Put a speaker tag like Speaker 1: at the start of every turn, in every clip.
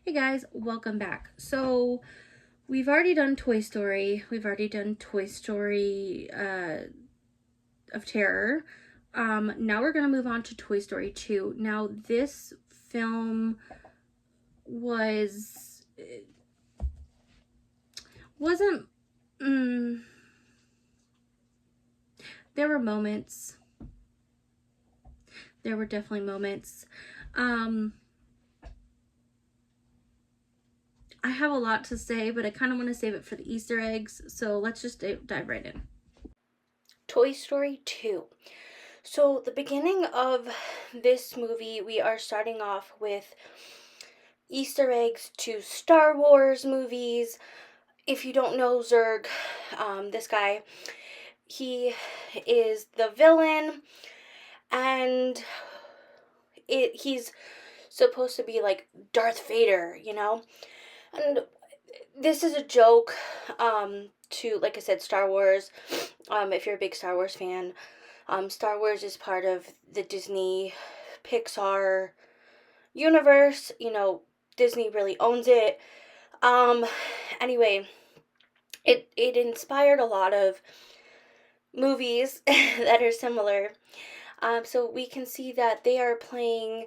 Speaker 1: Hey guys, welcome back. So we've already done Toy Story. We've already done Toy Story of Terror. Now we're gonna move on to Toy Story 2. Now this film wasn't there were moments. There were definitely moments. I have a lot to say, but I kind of want to save it for the Easter eggs, so let's just dive right in. Toy Story 2. So, the beginning of this movie, we are starting off with Easter eggs to Star Wars movies. If you don't know Zurg, this guy, he is the villain, and he's supposed to be like Darth Vader, you know? And this is a joke to, like I said, Star Wars. If you're a big Star Wars fan, Star Wars is part of the Disney Pixar universe. You know, Disney really owns it. Anyway, it inspired a lot of movies that are similar. So we can see that they are playing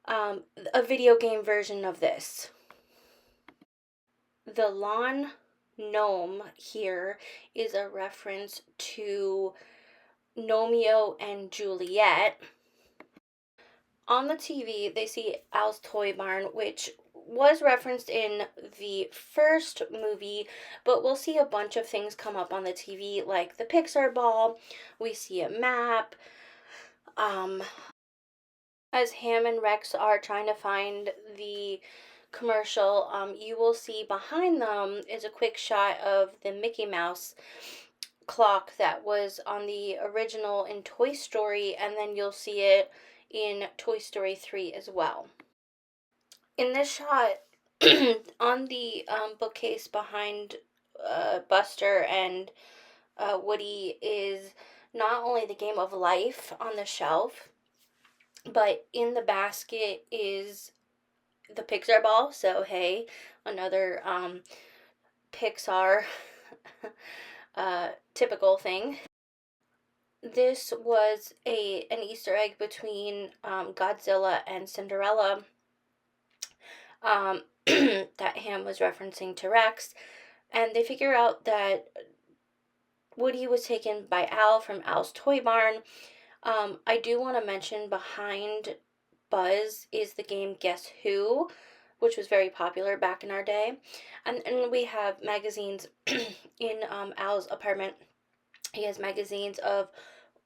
Speaker 1: a video game version of this. The lawn gnome here is a reference to Romeo and Juliet. On the TV, they see Al's Toy Barn, which was referenced in the first movie, but we'll see a bunch of things come up on the TV, like the Pixar ball. We see a map. As Ham and Rex are trying to find the commercial, you will see behind them is a quick shot of the Mickey Mouse clock that was on the original in Toy Story, and then you'll see it in Toy Story 3 as well. In this shot, on the bookcase behind Buster and Woody is not only the Game of Life on the shelf, but in the basket is the Pixar ball. So hey, another Pixar typical thing. This was an Easter egg between Godzilla and Cinderella that Ham was referencing to Rex, and they figure out that Woody was taken by Al from Al's Toy Barn. I do want to mention behind Buzz is the game Guess Who, which was very popular back in our day. And we have magazines in Al's apartment. He has magazines of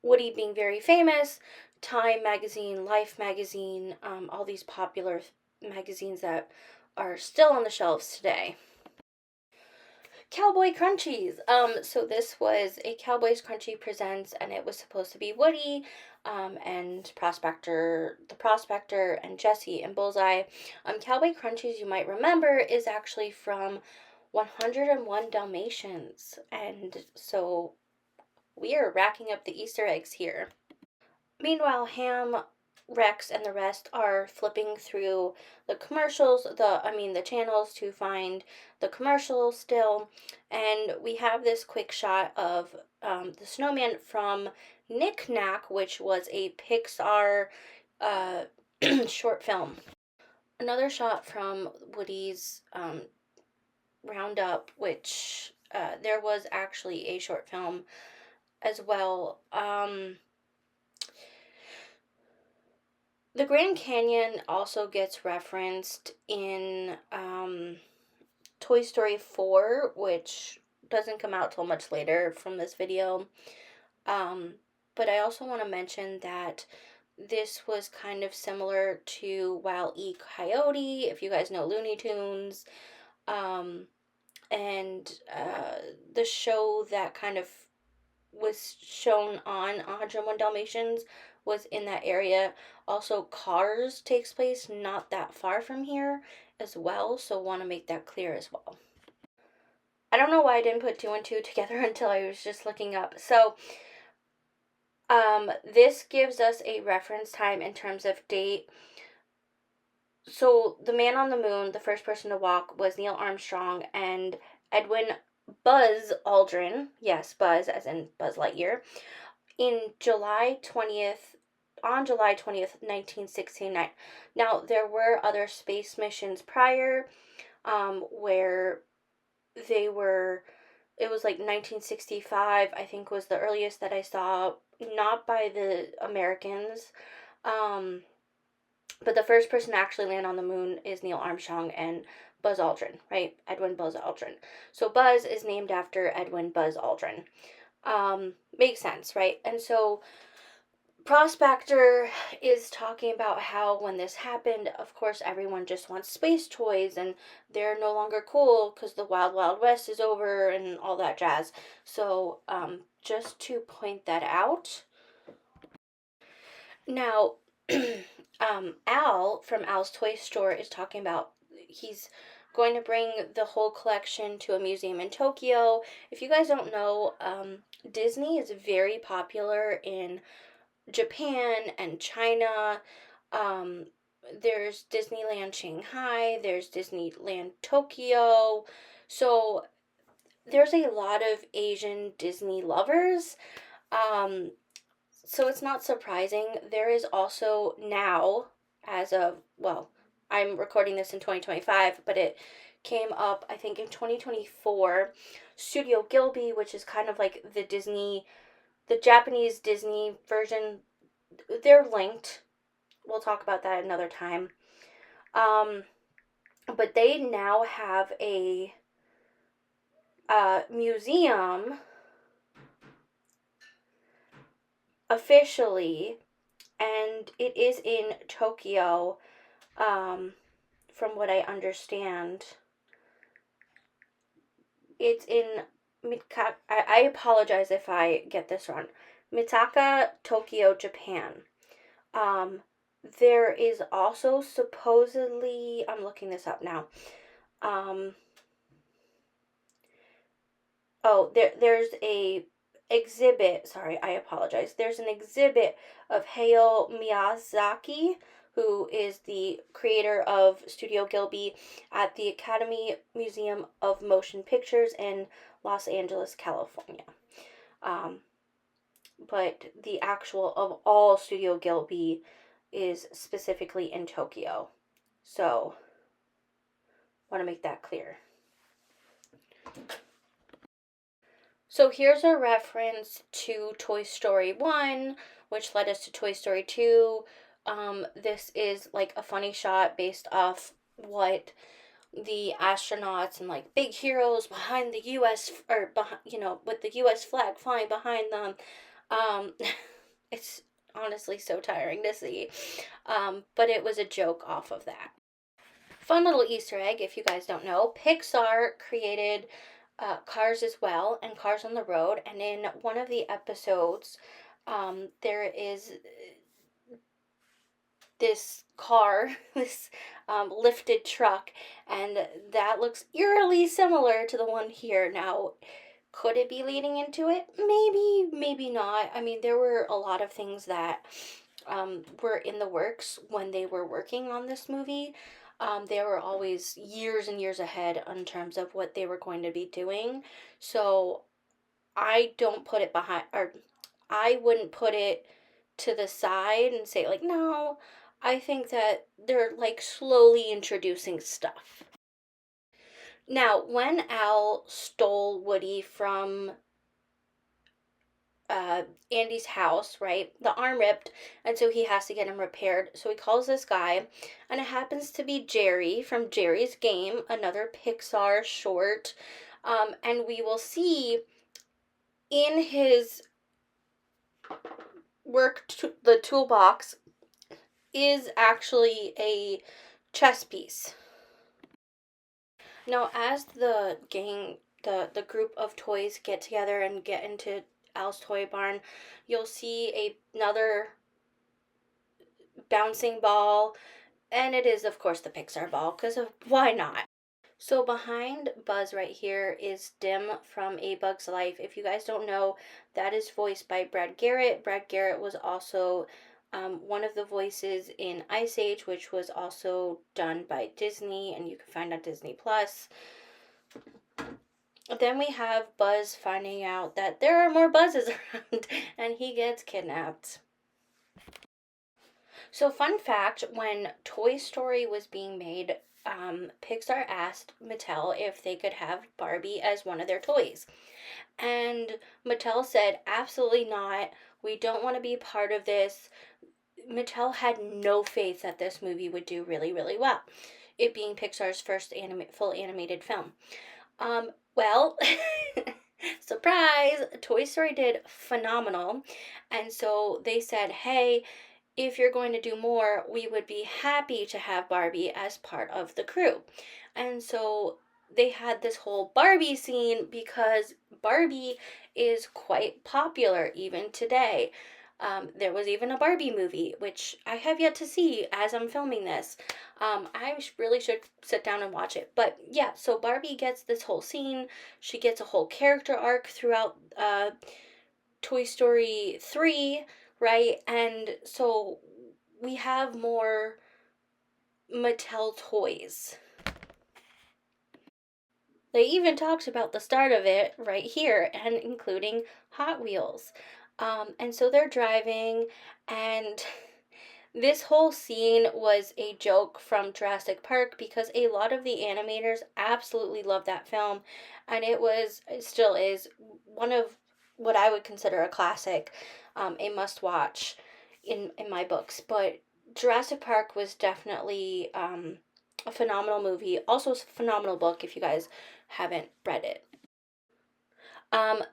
Speaker 1: Woody being very famous, Time magazine, Life magazine, all these popular magazines that are still on the shelves today. Cowboy Crunchies. So this was a Cowboys Crunchy Presents, and it was supposed to be Woody, and the Prospector, and Jesse and Bullseye. Cowboy Crunchies, you might remember, is actually from 101 Dalmatians, and so we are racking up the Easter eggs here. Meanwhile, Ham, Rex, and the rest are flipping through the commercials, the channels to find the commercials still, and we have this quick shot of the snowman from Knick Knack, which was a Pixar short film. Another shot from Woody's Roundup, which there was actually a short film as well. The Grand Canyon also gets referenced in Toy Story 4, which doesn't come out till much later from this video. But I also want to mention that this was kind of similar to Wile E. Coyote, if you guys know Looney Tunes. And the show that kind of was shown on 101 Dalmatians was in that area. Also, Cars takes place not that far from here as well, so want to make that clear as well. I don't know why I didn't put 2 and 2 together until I was just looking up. So, this gives us a reference time in terms of date. So the man on the moon, the first person to walk, was Neil Armstrong and Edwin Buzz Aldrin. Yes, Buzz as in Buzz Lightyear. In July 20th, on July 20th, 1969. Now, there were other space missions prior, where they were, it was like 1965, I think was the earliest that I saw, not by the Americans. Um, but the first person to actually land on the moon is Neil Armstrong and Buzz Aldrin, right? Edwin Buzz Aldrin. So Buzz is named after Edwin Buzz Aldrin. Makes sense, right? And so Prospector is talking about how when this happened, of course, everyone just wants space toys and they're no longer cool because the Wild Wild West is over and all that jazz. So, just to point that out. Now, Al from Al's Toy Store is talking about he's going to bring the whole collection to a museum in Tokyo. If you guys don't know, Disney is very popular in Japan and China. Um, there's Disneyland Shanghai, there's Disneyland Tokyo. So there's a lot of Asian Disney lovers. Um, so it's not surprising. There is also now, as of, well, I'm recording this in 2025, but it came up, I think, in 2024. Studio Gilby, which is kind of like the Japanese Disney version, they're linked. We'll talk about that another time. Um, but they now have a museum officially, and it is in Tokyo, from what I understand. It's in I apologize if I get this wrong. Mitaka, Tokyo, Japan. Um, there is also supposedly, I'm looking this up now. Um, there's a exhibit. Sorry, I apologize. There's an exhibit of Hayao Miyazaki, who is the creator of Studio Gilby, at the Academy Museum of Motion Pictures in Los Angeles, California. Um, but the actual of all Studio Gilby is specifically in Tokyo. So, want to make that clear. So here's a reference to Toy Story 1, which led us to Toy Story 2. This is like a funny shot based off what the astronauts and like big heroes behind the U.S. or behind, with the U.S. flag flying behind them. Um, it's honestly so tiring to see. But it was a joke off of that. Fun little Easter egg, if you guys don't know, Pixar created Cars as well, and Cars on the Road, and in one of the episodes, there is this car, this lifted truck, and that looks eerily similar to the one here. Now, could it be leading into it? Maybe, maybe not. I mean, there were a lot of things that were in the works when they were working on this movie. They were always years and years ahead in terms of what they were going to be doing. So I don't put it behind, or I wouldn't put it to the side and say, like, no, I think that they're like slowly introducing stuff. Now, when Al stole Woody from Andy's house, right? The arm ripped, and so he has to get him repaired. So he calls this guy, and it happens to be Jerry from Jerry's Game, another Pixar short. And we will see in his the toolbox is actually a chess piece. Now, as the gang, the group of toys get together and get into Al's Toy Barn, you'll see another bouncing ball, and it is, of course, the Pixar ball, because why not? So behind Buzz right here is Dim from A Bug's Life. If you guys don't know, that is voiced by Brad Garrett. Brad Garrett was also one of the voices in Ice Age, which was also done by Disney, and you can find on Disney Plus. Then we have Buzz finding out that there are more Buzzes around, and he gets kidnapped. So, fun fact, when Toy Story was being made, Pixar asked Mattel if they could have Barbie as one of their toys. And Mattel said, absolutely not. We don't want to be part of this. Mattel had no faith that this movie would do really, really well, it being Pixar's first full animated film. Well, surprise, Toy Story did phenomenal. And so they said, hey, if you're going to do more, we would be happy to have Barbie as part of the crew. And so they had this whole Barbie scene because Barbie is quite popular even today. There was even a Barbie movie, which I have yet to see as I'm filming this. I really should sit down and watch it. But yeah, so Barbie gets this whole scene. She gets a whole character arc throughout Toy Story 3, right? And so we have more Mattel toys. They even talked about the start of it right here, and including Hot Wheels. And so they're driving, and this whole scene was a joke from Jurassic Park because a lot of the animators absolutely loved that film, and it still is one of what I would consider a classic, a must watch in my books. But Jurassic Park was definitely a phenomenal movie, also a phenomenal book if you guys haven't read it.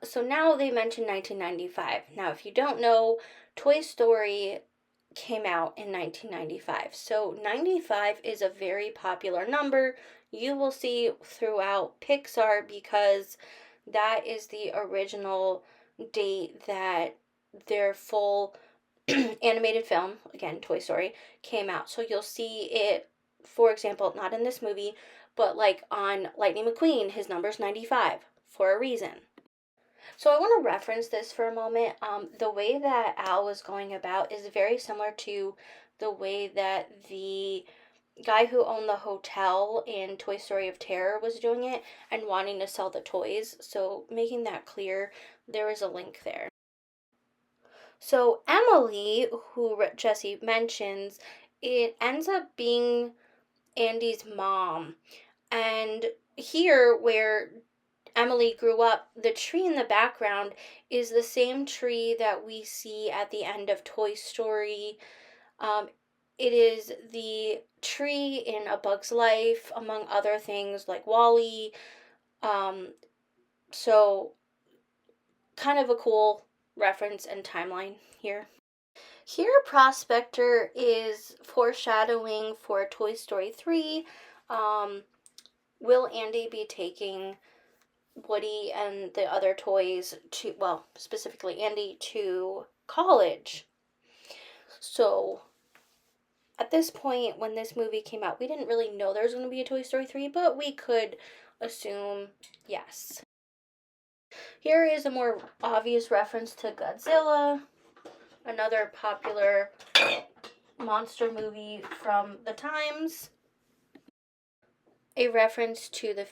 Speaker 1: So now they mentioned 1995. Now, if you don't know, Toy Story came out in 1995. So 95 is a very popular number you will see throughout Pixar because that is the original date that their full animated film, again, Toy Story, came out. So you'll see it, for example, not in this movie, but like on Lightning McQueen, his number's 95 for a reason. So I want to reference this for a moment. The way that Al was going about is very similar to the way that the guy who owned the hotel in Toy Story of Terror was doing it and wanting to sell the toys. So making that clear, there is a link there. So Emily, who Jesse mentions, it ends up being Andy's mom. And here, where Emily grew up, the tree in the background is the same tree that we see at the end of Toy Story. It is the tree in A Bug's Life, among other things like WALL-E. So, kind of a cool reference and timeline here. Here, Prospector is foreshadowing for Toy Story 3. Will Andy be taking Woody and the other toys to, well, specifically Andy, to college? So, at this point, when this movie came out, we didn't really know there was going to be a Toy Story 3, but we could assume yes. Here is a more obvious reference to Godzilla, another popular monster movie from the times. A reference to the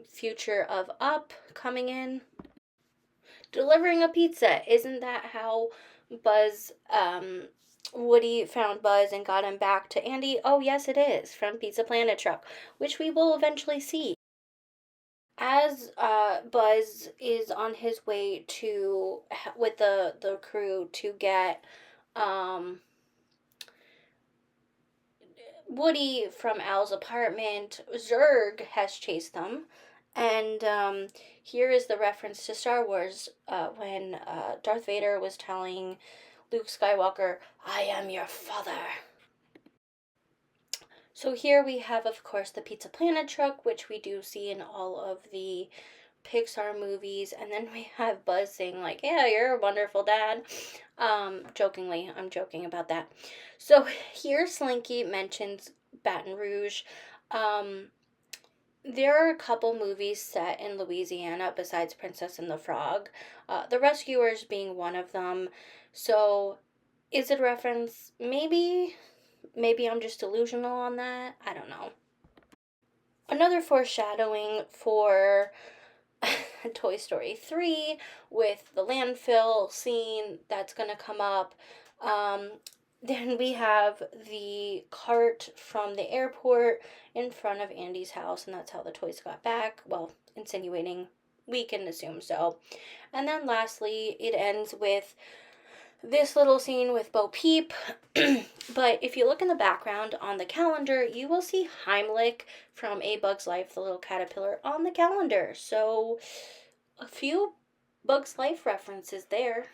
Speaker 1: future of Up coming in. Delivering a pizza. Isn't that how Woody found Buzz and got him back to Andy? Oh, yes, it is, from Pizza Planet Truck, which we will eventually see. As Buzz is on his way to, with the crew, to get Woody from Al's apartment, Zurg has chased them. And here is the reference to Star Wars when Darth Vader was telling Luke Skywalker, "I am your father." So here we have, of course, the Pizza Planet truck, which we do see in all of the Pixar movies. And then we have Buzz saying, like, "Yeah, you're a wonderful dad." Jokingly, I'm joking about that. So here Slinky mentions Baton Rouge. There are a couple movies set in Louisiana besides Princess and the Frog, The Rescuers being one of them. So Is it a reference? Maybe. Maybe I'm just delusional on that. I don't know. Another foreshadowing for Toy Story 3 with the landfill scene that's going to come up. Then we have the cart from the airport in front of Andy's house, and that's how the toys got back. Well, insinuating we can assume so. And then lastly, it ends with this little scene with Bo Peep. But if you look in the background on the calendar, you will see Heimlich from A Bug's Life, the little caterpillar, on the calendar. So a few Bug's Life references there.